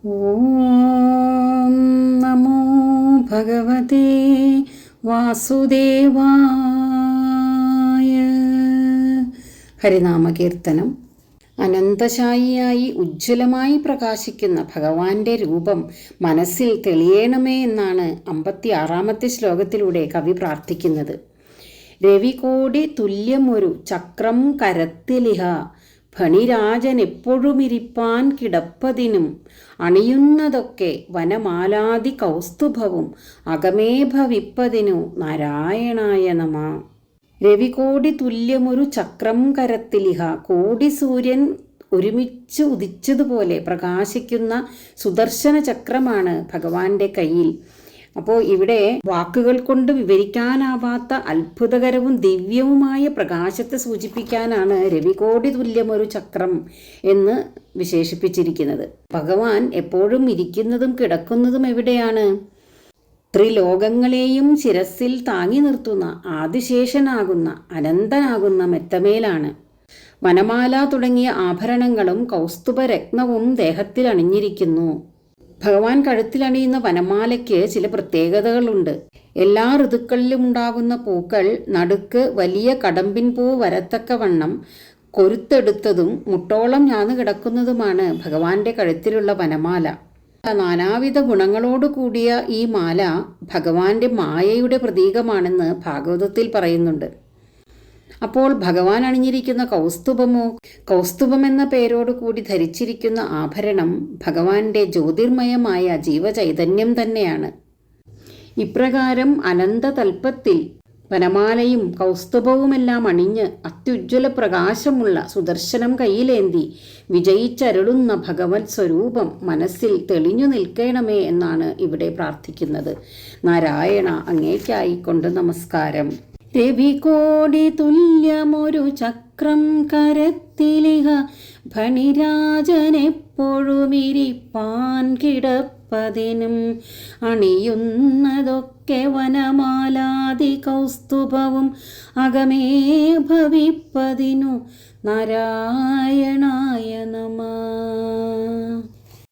ഓം നമോ ഭഗവതേ വാസുദേവായ. ഹരിനാമകീർത്തനം. അനന്തശായിയായി ഉജ്ജ്വലമായി പ്രകാശിക്കുന്ന ഭഗവാന്റെ രൂപം മനസ്സിൽ തെളിയണമേ എന്നാണ് 56-ാമത്തെ ശ്ലോകത്തിലൂടെ കവി പ്രാർത്ഥിക്കുന്നത്. രവികോടി തുല്യമൊരു ചക്രം കരത്തിലിഹ ഫണിരാജൻ എപ്പോഴുമിരിപ്പാൻ കിടപ്പതിനും അണിയുന്നതൊക്കെ വനമാലാതി കൗസ്തുഭവും അകമേ ഭവിപ്പതിനു നാരായണായ നമ. രവികോടി തുല്യമൊരു ചക്രം കരത്തിലിഹ, കോടി സൂര്യൻ ഒരുമിച്ച് ഉദിച്ചതുപോലെ പ്രകാശിക്കുന്ന സുദർശന ചക്രമാണ് ഭഗവാന്റെ കയ്യിൽ. അപ്പോൾ ഇവിടെ വാക്കുകൾ കൊണ്ട് വിവരിക്കാനാവാത്ത അത്ഭുതകരവും ദിവ്യവുമായ പ്രകാശത്തെ സൂചിപ്പിക്കാനാണ് രവികോടി തുല്യമൊരു ചക്രം എന്ന് വിശേഷിപ്പിച്ചിരിക്കുന്നത്. ഭഗവാൻ എപ്പോഴും ഇരിക്കുന്നതും കിടക്കുന്നതും എവിടെയാണ്? ത്രിലോകങ്ങളെയും ശിരസിൽ താങ്ങി നിർത്തുന്ന ആദിശേഷനാകുന്ന അനന്തനാകുന്ന മെത്തമേലാണ്. വനമാല തുടങ്ങിയ ആഭരണങ്ങളും കൗസ്തുഭരത്നവും ദേഹത്തിൽ അണിഞ്ഞിരിക്കുന്നു. ഭഗവാൻ കഴുത്തിലണിയുന്ന വനമാലയ്ക്ക് ചില പ്രത്യേകതകളുണ്ട്. എല്ലാ ഋതുക്കളിലും ഉണ്ടാകുന്ന പൂക്കൾ നടുക്ക് വലിയ കടമ്പിൻ പൂ വരത്തക്കവണ്ണം കൊരുത്തെടുത്തതും മുട്ടോളം ഞാന്നു കിടക്കുന്നതുമാണ് ഭഗവാന്റെ കഴുത്തിലുള്ള വനമാല. നാനാവിധ ഗുണങ്ങളോടു കൂടിയ ഈ മാല ഭഗവാന്റെ മായയുടെ പ്രതീകമാണെന്ന് ഭാഗവതത്തിൽ പറയുന്നുണ്ട്. അപ്പോൾ ഭഗവാൻ അണിഞ്ഞിരിക്കുന്ന കൗസ്തുഭമോ? കൗസ്തുഭം എന്ന പേരോട് കൂടി ധരിച്ചിരിക്കുന്ന ആഭരണം ഭഗവാന്റെ ജ്യോതിർമയമായ ജീവചൈതന്യം തന്നെയാണ്. ഇപ്രകാരം അനന്തതൽപ്പത്തിൽ വനമാലയും കൗസ്തുഭവുമെല്ലാം അണിഞ്ഞ് അത്യുജ്വല പ്രകാശമുള്ള സുദർശനം കയ്യിലേന്തി വിജയിച്ചരുളുന്ന ഭഗവത് സ്വരൂപം മനസ്സിൽ തെളിഞ്ഞു നിൽക്കണമേ എന്നാണ് ഇവിടെ പ്രാർത്ഥിക്കുന്നത്. നാരായണ, അങ്ങേക്കായിക്കൊണ്ട് നമസ്കാരം. രവികോടി തുല്യമൊരു ചക്രം കരത്തിലിഹ ഫണിരാജനെപ്പോഴുമിരിപ്പാൻ കിടപ്പതിനും അണിയുന്നതൊക്കെ വനമാലാതി കൗസ്തുഭവും അകമേ ഭവിപ്പതിനു നാരായണായ നമഃ.